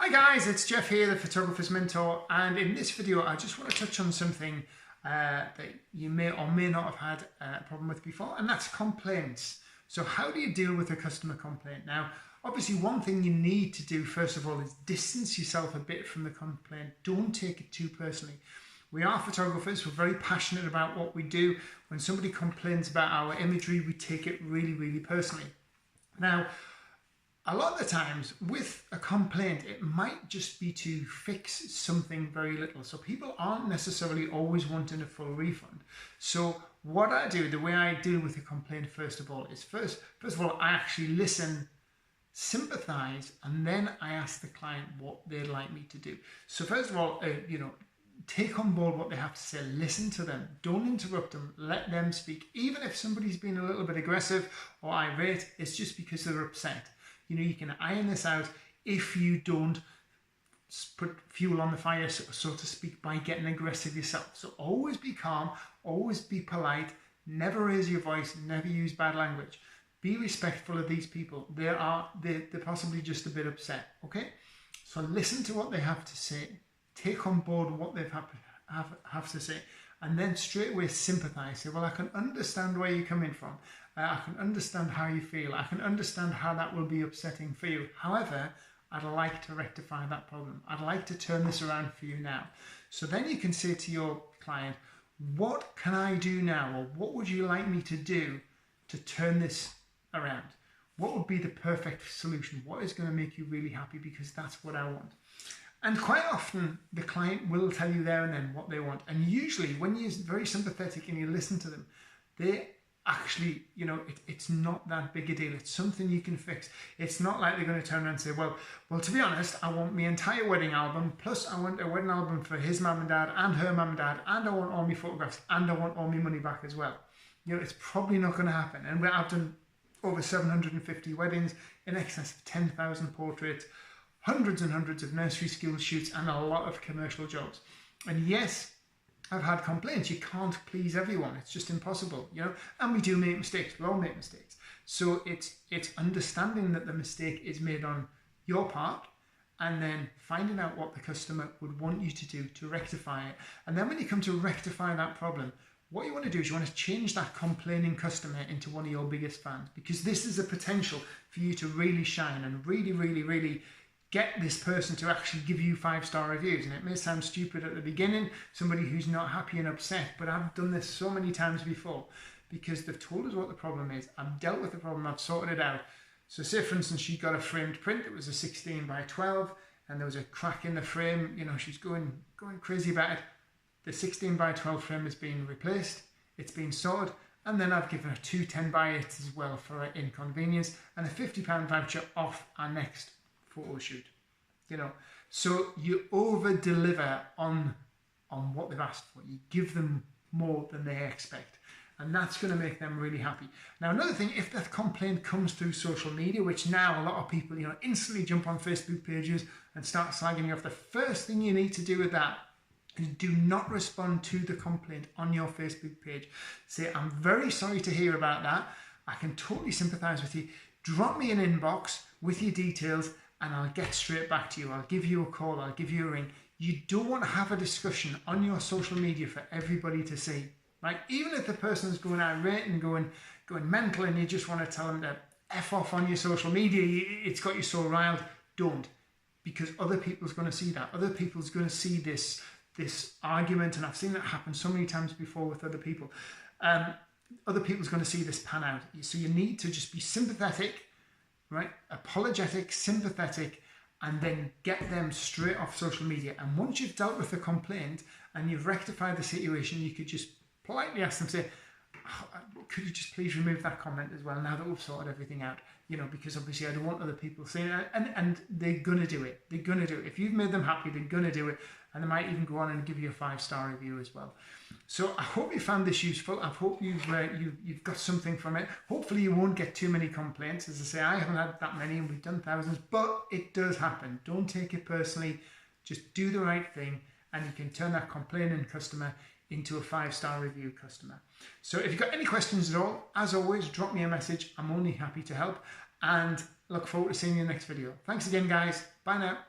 Hi guys, it's Jeff here, the Photographer's Mentor, and in this video I just want to touch on something that you may or may not have had a problem with before, and that's complaints. So how do you deal with a customer complaint? Now, obviously one thing you need to do first of all is distance yourself a bit from the complaint. Don't take it too personally. We are photographers, we're very passionate about what we do. When somebody complains about our imagery, we take it really, really personally. Now, a lot of the times with a complaint, it might just be to fix something very little. So people aren't necessarily always wanting a full refund. So what I do, the way I deal with a complaint first of all, is first of all, I actually listen, sympathize, and then I ask the client what they'd like me to do. So first of all, take on board what they have to say, listen to them, don't interrupt them, let them speak. Even if somebody's been a little bit aggressive or irate, it's just because they're upset. You can iron this out if you don't put fuel on the fire, so to speak, by getting aggressive yourself. So always be calm, always be polite, never raise your voice, never use bad language. Be respectful of these people. They're possibly just a bit upset, okay? So listen to what they have to say, take on board what they have to say, and then straight away sympathize. Say, well, I can understand where you're coming from. I can understand how you feel. I can understand how that will be upsetting for you. However, I'd like to rectify that problem. I'd like to turn this around for you now. So then you can say to your client, what can I do now? Or what would you like me to do to turn this around? What would be the perfect solution? What is going to make you really happy? Because that's what I want. And quite often, the client will tell you there and then what they want. And usually, when you're very sympathetic and you listen to them, they actually, it's not that big a deal. It's something you can fix. It's not like they're going to turn around and say, well, to be honest, I want my entire wedding album, plus I want a wedding album for his mum and dad and her mum and dad, and I want all my photographs, and I want all my money back as well. It's probably not going to happen. And I've done over 750 weddings, in excess of 10,000 portraits, hundreds and hundreds of nursery school shoots, and a lot of commercial jobs. And yes, I've had complaints. You can't please everyone. It's just impossible, and we do make mistakes. We all make mistakes. So it's understanding that the mistake is made on your part, and then finding out what the customer would want you to do to rectify it. And then when you come to rectify that problem, what you want to do is you want to change that complaining customer into one of your biggest fans, because this is a potential for you to really shine and really, really, really get this person to actually give you 5-star reviews. And it may sound stupid at the beginning, somebody who's not happy and upset, but I've done this so many times before because they've told us what the problem is. I've dealt with the problem, I've sorted it out. So say for instance, she got a framed print, it was a 16 by 12 and there was a crack in the frame, she's going crazy about it. The 16 by 12 frame has been replaced, it's been sorted, and then I've given her 2 10 by 8s as well for her inconvenience and a £50 voucher off our next photo shoot. So you over deliver on what they've asked for. You give them more than they expect, and that's going to make them really happy. Now another thing, if that complaint comes through social media, which now a lot of people instantly jump on Facebook pages and start slagging you off, the first thing you need to do with that is do not respond to the complaint on your Facebook page. Say, I'm very sorry to hear about that, I can totally sympathize with you, drop me an inbox with your details and I'll get straight back to you. I'll give you a call, I'll give you a ring. You don't want to have a discussion on your social media for everybody to see, right? Even if the person's going irate and going mental and you just want to tell them to F off on your social media, it's got you so riled, don't. Because other people's going to see that. Other people's going to see this argument, and I've seen that happen so many times before with other people. Other people's going to see this pan out. So you need to just be sympathetic, right? Apologetic, sympathetic, and then get them straight off social media. And once you've dealt with the complaint and you've rectified the situation, you could just politely ask them, say, could you just please remove that comment as well now that we've sorted everything out? Because obviously I don't want other people saying it, and they're going to do it. They're going to do it. If you've made them happy, they're going to do it. And they might even go on and give you a 5-star review as well. So I hope you found this useful. I hope you've got something from it. Hopefully you won't get too many complaints. As I say, I haven't had that many and we've done thousands, but it does happen. Don't take it personally. Just do the right thing and you can turn that complaining customer into a 5-star review customer. So if you've got any questions at all, as always, drop me a message. I'm only happy to help and look forward to seeing you in the next video. Thanks again, guys. Bye now.